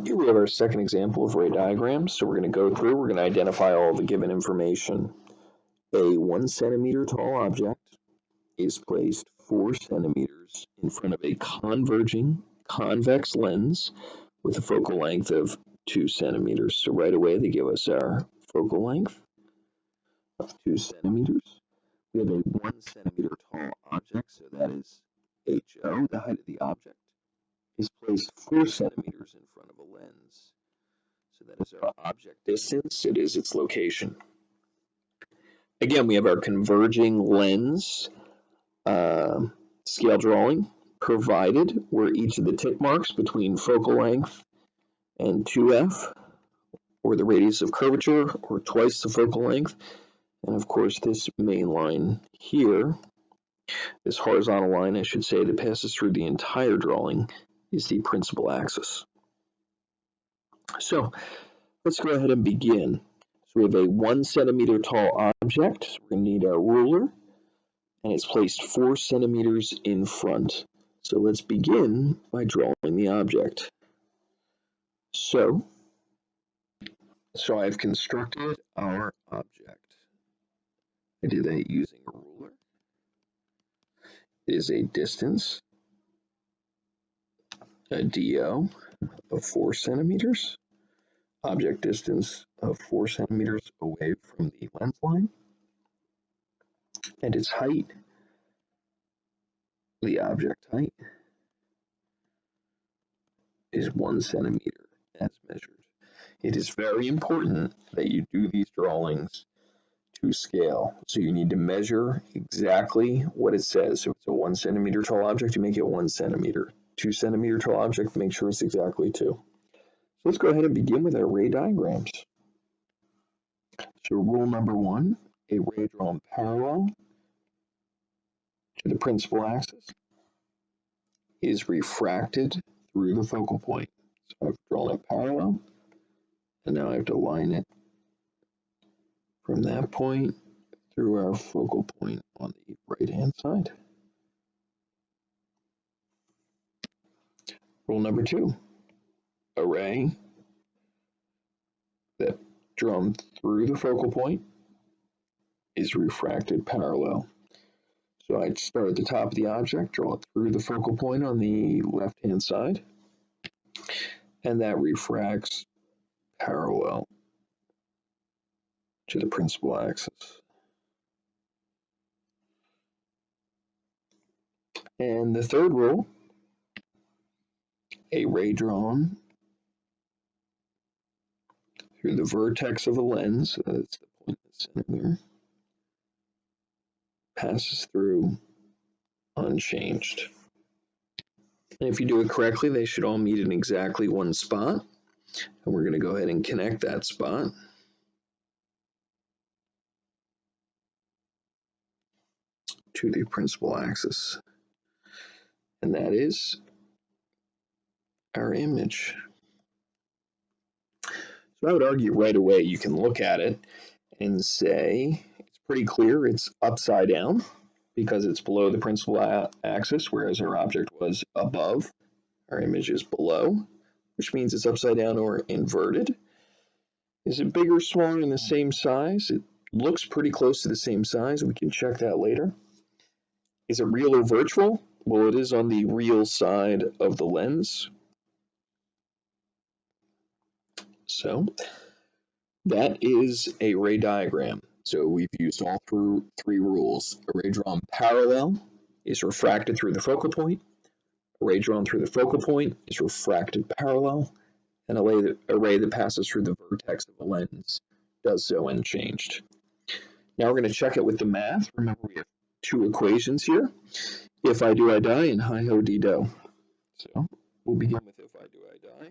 Here we have our second example of ray diagrams. So we're going to go through, we're going to identify all the given information. A 1 centimeter tall object is placed 4 centimeters in front of a converging convex lens with a focal length of 2 centimeters. So right away they give us our focal length of 2 centimeters. We have a 1 centimeter tall object, so that is HO, the height of the object, is placed 4 centimeters in front of a lens. So that is our object distance, it is its location. Again, we have our converging lens scale drawing provided where each of the tick marks between focal length and 2f, or the radius of curvature, or twice the focal length. And of course, this main line here, this horizontal line, I should say, that passes through the entire drawing, is the principal axis. So let's go ahead and begin. So we have a 1 centimeter tall object. So we're going to need our ruler, and it's placed 4 centimeters in front. So let's begin by drawing the object. So I've constructed our object. I did that using a ruler. It is a distance, a DO of 4 centimeters, object distance of 4 centimeters away from the lens line, and its height, the object height, is 1 centimeter as measured. It is very important that you do these drawings to scale. So you need to measure exactly what it says. So if it's a 1 centimeter tall object, you make it 1 centimeter. 2 centimeter tall object, make sure it's exactly 2. So let's go ahead and begin with our ray diagrams. So rule number 1, a ray drawn parallel to the principal axis is refracted through the focal point. So I've drawn it parallel, and now I have to line it from that point through our focal point on the right-hand side. Rule number 2, a ray that drawn through the focal point is refracted parallel. So I'd start at the top of the object, draw it through the focal point on the left-hand side, and that refracts parallel to the principal axis. And the third rule, a ray drawn through the vertex of a lens, so that's the point in the center here, passes through unchanged. And if you do it correctly, they should all meet in exactly one spot. And we're going to go ahead and connect that spot. To the principal axis. And that is our image. So I would argue right away you can look at it and say it's pretty clear it's upside down because it's below the principal axis, whereas our object was above. Our image is below, which means it's upside down or inverted. Is it bigger, smaller, and the same size? It looks pretty close to the same size. We can check that later. Is it real or virtual? Well, it is on the real side of the lens. So that is a ray diagram. So we've used all three rules. A ray drawn parallel is refracted through the focal point. A ray drawn through the focal point is refracted parallel. And a ray that passes through the vertex of a lens does so unchanged. Now we're going to check it with the math. Remember, we have two equations here. If I do, I die, and hi ho dee do. So we'll begin with if I do, I die.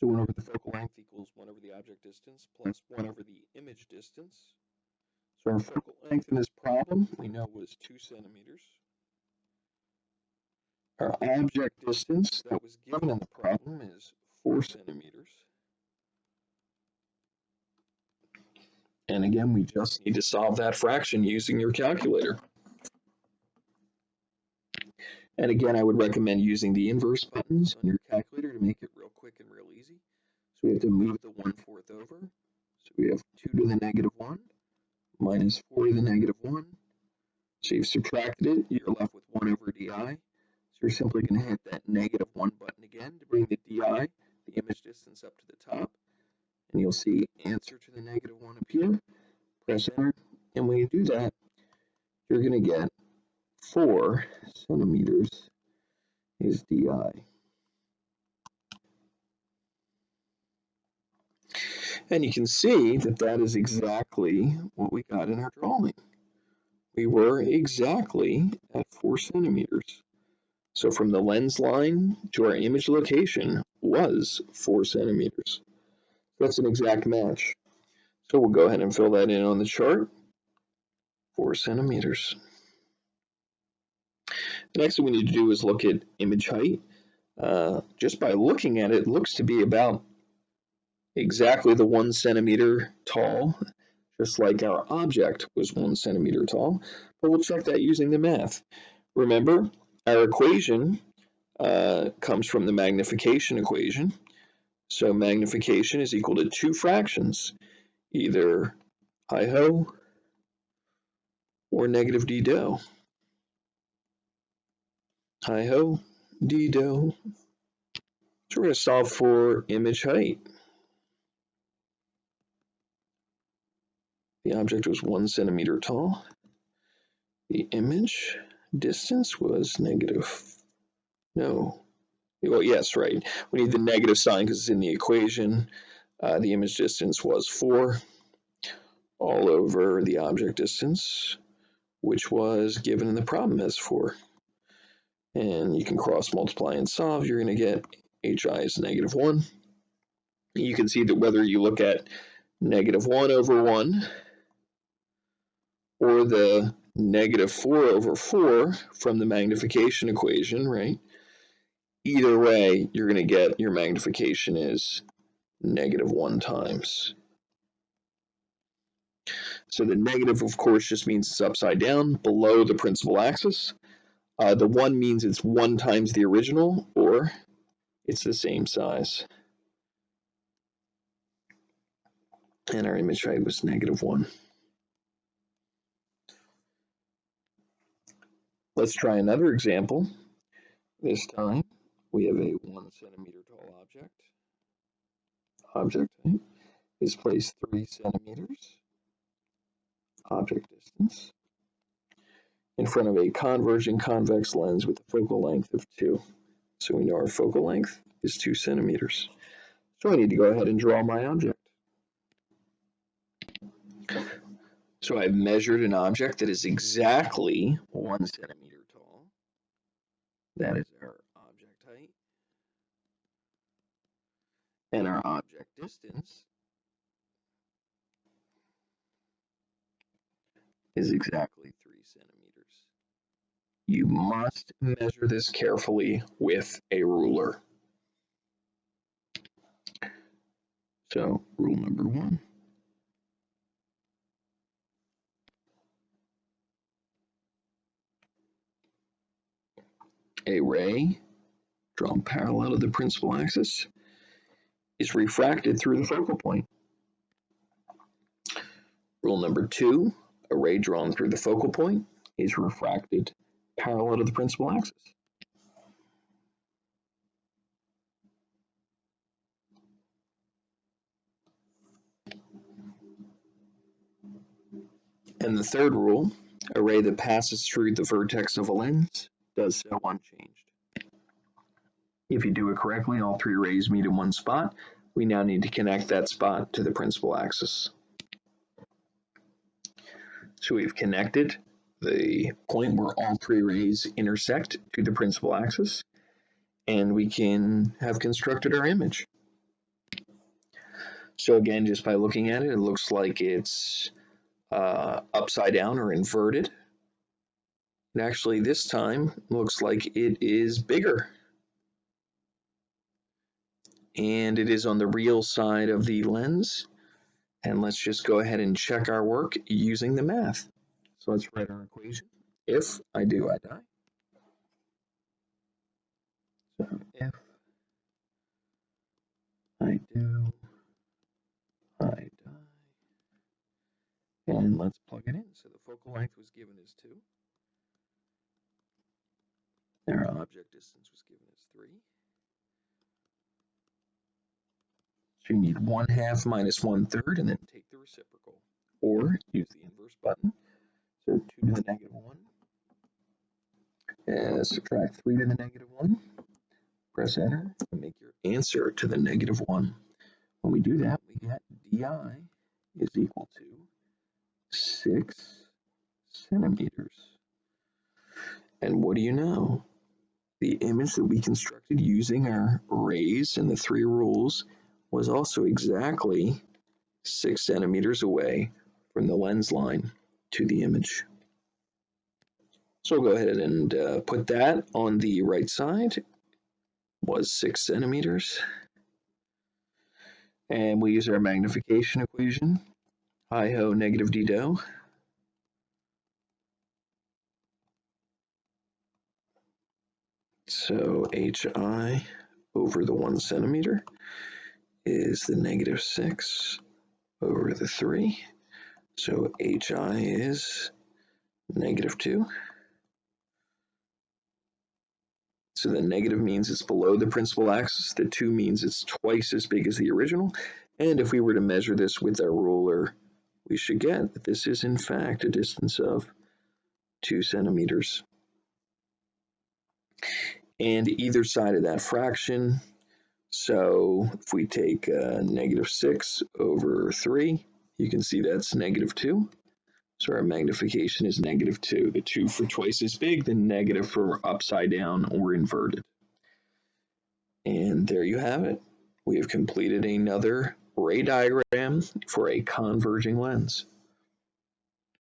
So 1 over the focal length equals 1 over the object distance plus 1 over the image distance. So our focal length in this problem we know was 2 centimeters. Our object distance that was given in the problem is 4 centimeters. And again, we just need to solve that fraction using your calculator. And again, I would recommend using the inverse buttons on your calculator to make it real quick and real easy. So we have to move the 1/4 over. So we have 2 to the negative 1 minus 4 to the negative 1. So you've subtracted it, you're left with 1 over di. So you're simply going to hit that negative 1 button again to bring the di, the image distance, up to the top. And you'll see answer to the negative 1 appear. Press enter. And when you do that, you're going to get 4 centimeters is di. And you can see that that is exactly what we got in our drawing. We were exactly at 4 centimeters. So from the lens line to our image location was 4 centimeters. That's an exact match. So we'll go ahead and fill that in on the chart. 4 centimeters. The next thing we need to do is look at image height. Just by looking at it, it looks to be about exactly the 1 centimeter tall, just like our object was 1 centimeter tall. But we'll check that using the math. Remember, our equation comes from the magnification equation. So magnification is equal to 2 fractions, either hi-ho or negative d-do. Hi-ho, d-do. So we're going to solve for image height. The object was 1 centimeter tall. The image distance was well, yes, right. We need the negative sign because it's in the equation. The image distance was 4 all over the object distance, which was given in the problem as 4. And you can cross multiply and solve. You're going to get hi is negative 1. You can see that whether you look at negative 1 over 1 or the negative 4 over 4 from the magnification equation, right? Either way, you're going to get your magnification is negative 1 times. So the negative, of course, just means it's upside down below the principal axis. The 1 means it's 1 times the original, or it's the same size. And our image height was negative 1. Let's try another example. This time, we have a 1 centimeter tall object. Object height is placed 3 centimeters. Object distance in front of a converging convex lens with a focal length of 2. So we know our focal length is 2 centimeters. So I need to go ahead and draw my object. So I've measured an object that is exactly 1 centimeter tall. That is our object height. And our object distance is exactly 3 centimeters. You must measure this carefully with a ruler. So rule number 1. A ray drawn parallel to the principal axis is refracted through the focal point. Rule number 2, a ray drawn through the focal point is refracted parallel to the principal axis. And the third rule, a ray that passes through the vertex of a lens does so unchanged. If you do it correctly, all 3 rays meet in one spot. We now need to connect that spot to the principal axis. So we've connected the point where all 3 rays intersect to the principal axis, and we can have constructed our image. So again, just by looking at it, it looks like it's upside down or inverted. And actually this time looks like it is bigger. And it is on the real side of the lens. And let's just go ahead and check our work using the math. So let's write our equation. If I do, I die. So if I do, I die. And let's plug it in. So the focal length was given as 2. Our object distance was given as 3. So you need 1/2 minus 1/3 and then take the reciprocal. Or use the inverse button. So 2 to the negative 1. And subtract 3 to the negative 1. Press enter and make your answer to the negative 1. When we do that, we get di is equal to 6 centimeters. And what do you know? The image that we constructed using our rays and the 3 rules was also exactly 6 centimeters away from the lens line to the image. So we'll go ahead and put that on the right side, was 6 centimeters. And we use our magnification equation, hi-ho negative d-do. So hi over the 1 centimeter is the negative 6 over the 3. So hi is negative 2. So the negative means it's below the principal axis. The 2 means it's twice as big as the original. And if we were to measure this with our ruler, we should get that this is in fact a distance of 2 centimeters. And either side of that fraction, so if we take negative 6 over 3, you can see that's negative 2. So our magnification is negative 2. The 2 for twice as big, the negative for upside down or inverted. And there you have it. We have completed another ray diagram for a converging lens.